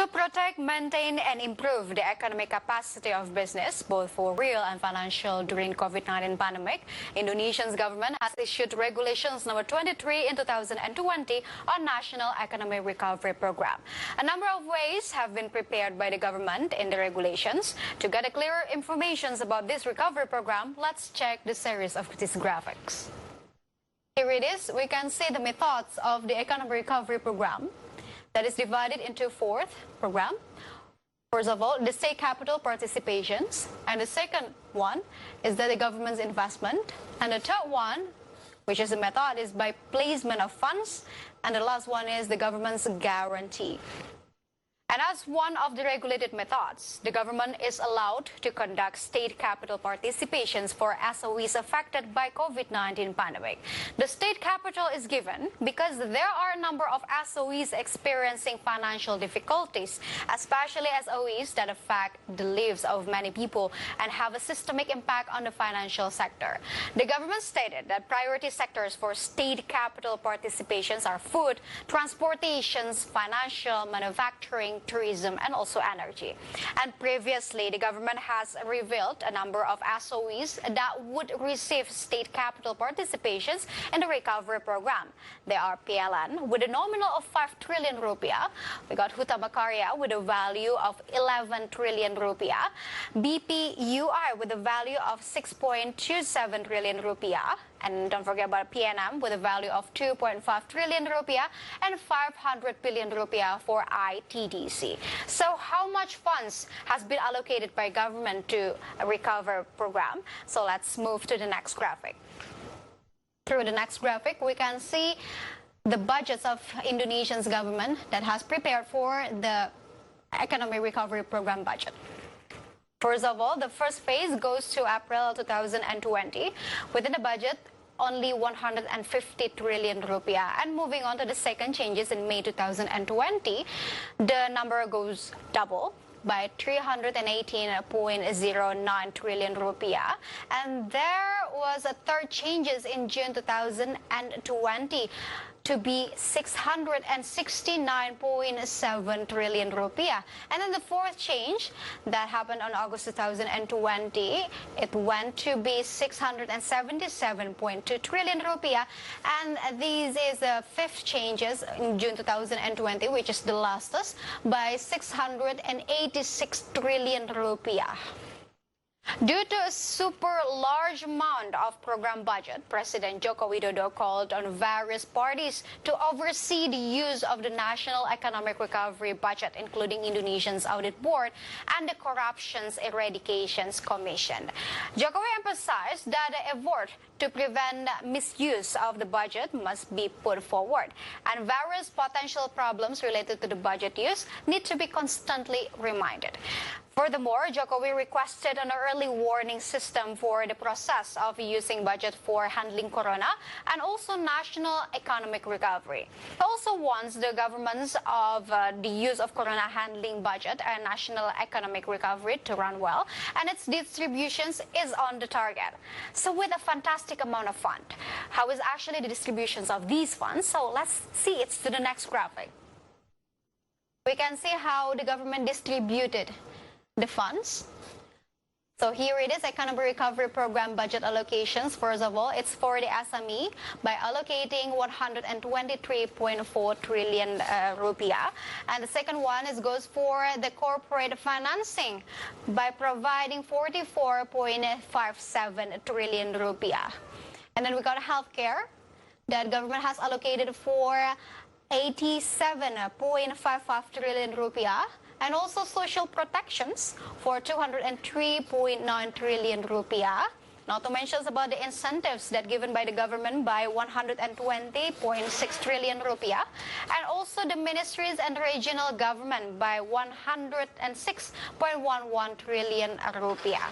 To protect, maintain, and improve the economic capacity of business, both for real and financial, during COVID-19 pandemic, Indonesia's government has issued regulations number 23 in 2020 on National Economic Recovery Program. A number of ways have been prepared by the government in the regulations. To get a clearer information about this recovery program, let's check the series of these graphics. Here it is. We can see the methods of the Economic Recovery Program. That is divided into fourth program. First of all, the state capital participations. And the second one is that the government's investment. And the third one, which is the method, is by placement of funds. And the last one is the government's guarantee. And as one of the regulated methods, the government is allowed to conduct state capital participations for SOEs affected by COVID-19 pandemic. The state capital is given because there are a number of SOEs experiencing financial difficulties, especially SOEs that affect the lives of many people and have a systemic impact on the financial sector. The government stated that priority sectors for state capital participations are food, transportations, financial, manufacturing, tourism, and also energy. And previously, the government has revealed a number of SOEs that would receive state capital participations in the recovery program. They are PLN with a nominal of 5 trillion rupiah. We got Hutama Karya with a value of 11 trillion rupiah. BPUI with a value of 6.27 trillion rupiah. And don't forget about PNM with a value of 2.5 trillion rupiah and 500 billion rupiah for ITDC. So how much funds has been allocated by government to a recovery program? So let's move to the next graphic. Through the next graphic, we can see the budgets of Indonesia's government that has prepared for the economic recovery program budget. First of all, the first phase goes to April 2020. Within the budget, only 150 trillion rupiah. And moving on to the second changes in May 2020, the number goes double by 318.09 trillion rupiah. And there was a third changes in June 2020 to be 669.7 trillion rupiah. And then the fourth change that happened on August 2020, it went to be 677.2 trillion rupiah. And this is the fifth changes in June 2020, which is the lastest, by 686 trillion rupiah. Due to a super large amount of program budget, President Joko Widodo called on various parties to oversee the use of the National Economic Recovery Budget, including Indonesia's Audit Board and the Corruptions Eradications Commission. Jokowi emphasized that the effort to prevent misuse of the budget must be put forward, and various potential problems related to the budget use need to be constantly reminded. Furthermore, Jokowi requested an early warning system for the process of using budget for handling corona and also national economic recovery. He also wants the governments of the use of corona handling budget and national economic recovery to run well, and its distributions is on the target. So with a fantastic amount of fund, how is actually the distributions of these funds? So let's see it to the next graphic. We can see how the government distributed the funds. So here it is, Economic Recovery Program budget allocations. First of all, it's for the SME by allocating 123.4 trillion rupiah. And the second one goes for the corporate financing by providing 44.57 trillion rupiah. And then we got healthcare that government has allocated for 87.55 trillion rupiah. And also social protections for 203.9 trillion rupiah. Not to mention about the incentives that given by the government by 120.6 trillion rupiah. And also the ministries and regional government by 106.11 trillion rupiah.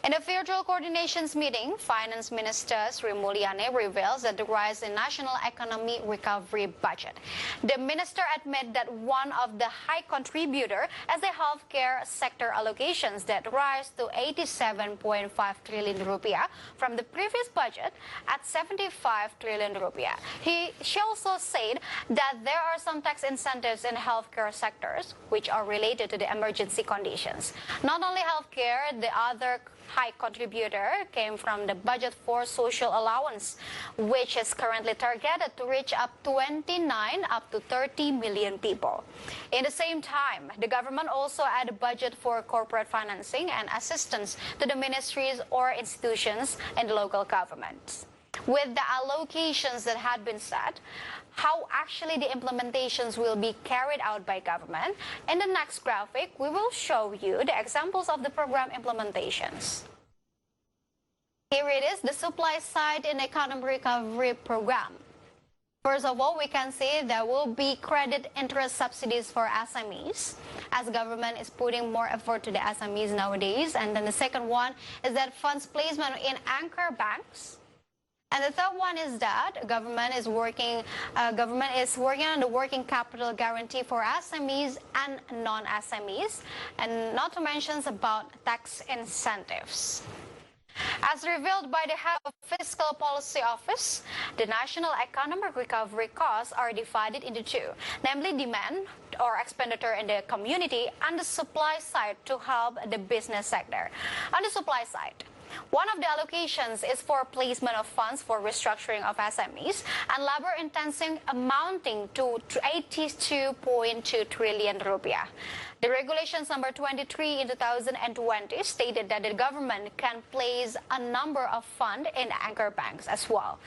In a virtual coordinations meeting, Finance Minister Sri Mulyani reveals that the rise in national economy recovery budget. The minister admit that one of the high contributor is the healthcare sector allocations that rise to 87.5 trillion rupiah from the previous budget at 75 trillion rupiah. She also said that there are some tax incentives in healthcare sectors which are related to the emergency conditions. Not only healthcare, the other high contributor came from the budget for social allowance, which is currently targeted to reach up 29 up to 30 million people. In the same time, the government also added budget for corporate financing and assistance to the ministries or institutions and local governments. With the allocations that had been set, how actually the implementations will be carried out by government. In the next graphic, we will show you the examples of the program implementations. Here it is, the supply side in economic recovery program. First of all, we can see there will be credit interest subsidies for SMEs, as government is putting more effort to the SMEs nowadays. And then the second one is that funds placement in anchor banks. And the third one is that government is working on the working capital guarantee for SMEs and non-SMEs, and not to mention about tax incentives. As revealed by the head of Fiscal Policy Office, the national economic recovery costs are divided into two, namely demand or expenditure in the community and the supply side to help the business sector. On the supply side, one of the allocations is for placement of funds for restructuring of SMEs and labor-intensive amounting to 82.2 trillion rupiah. The regulations number 23 in 2020 stated that the government can place a number of funds in anchor banks as well.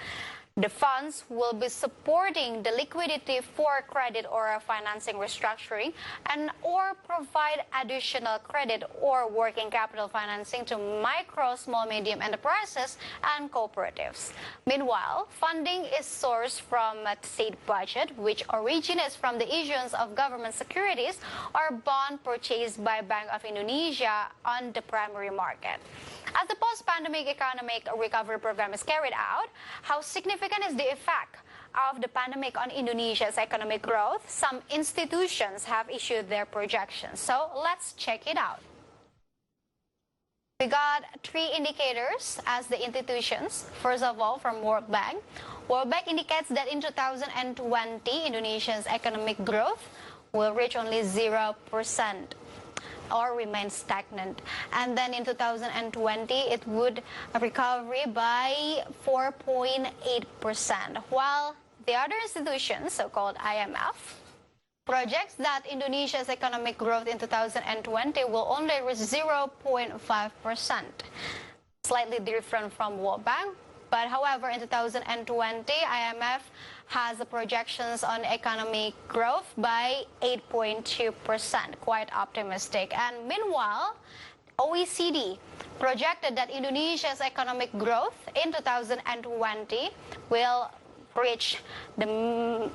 The funds will be supporting the liquidity for credit or financing restructuring and or provide additional credit or working capital financing to micro, small, medium enterprises and cooperatives. Meanwhile, funding is sourced from a state budget, which originates from the issuance of government securities or bond purchased by Bank of Indonesia on the primary market. As the post-pandemic economic recovery program is carried out, how significant is the effect of the pandemic on Indonesia's economic growth? Some institutions have issued their projections. So let's check it out. We got three indicators as the institutions. First of all, from World Bank. World Bank indicates that in 2020, Indonesia's economic growth will reach only 0%. Or remain stagnant. And then in 2020, it would recover by 4.8%. While the other institutions, so-called IMF, projects that Indonesia's economic growth in 2020 will only reach 0.5%. Slightly different from World Bank. But however, in 2020, IMF has the projections on economic growth by 8.2%, quite optimistic. And meanwhile, OECD projected that Indonesia's economic growth in 2020 will reach the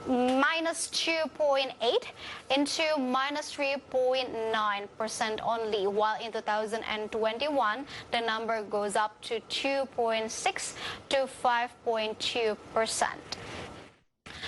minus 2.8 into minus 3.9% only, while in 2021 the number goes up to 2.6 to 5.2%.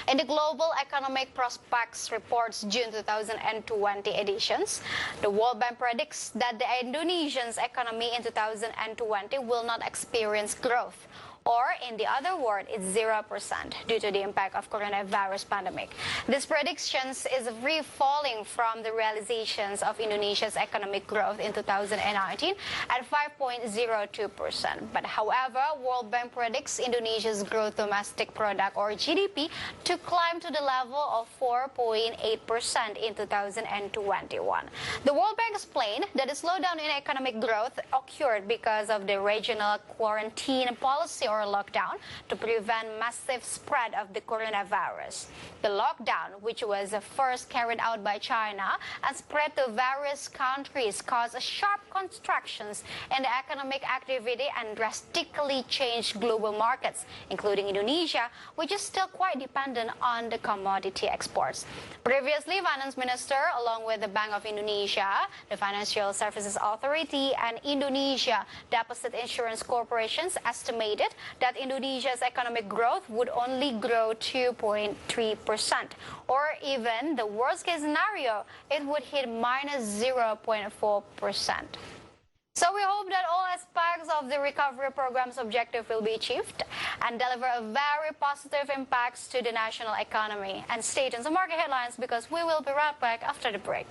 In the Global Economic Prospects Reports June 2020 editions, the World Bank predicts that the Indonesian's economy in 2020 will not experience growth, or in the other word, it's 0% due to the impact of coronavirus pandemic. This predictions is free-falling from the realizations of Indonesia's economic growth in 2019 at 5.02%. But however, World Bank predicts Indonesia's gross domestic product or GDP to climb to the level of 4.8% in 2021. The World Bank explained that the slowdown in economic growth occurred because of the regional quarantine policy or lockdown to prevent massive spread of the coronavirus. The lockdown, which was first carried out by China and spread to various countries, caused sharp contractions in the economic activity and drastically changed global markets, including Indonesia, which is still quite dependent on the commodity exports. Previously, Finance Minister, along with the Bank of Indonesia, the Financial Services Authority, and Indonesia Deposit Insurance Corporations estimated that Indonesia's economic growth would only grow 2.3%, or even the worst case scenario, it would hit minus 0.4%. So we hope that all aspects of the recovery program's objective will be achieved and deliver a very positive impacts to the national economy. And stay tuned to market headlines because we will be right back after the break.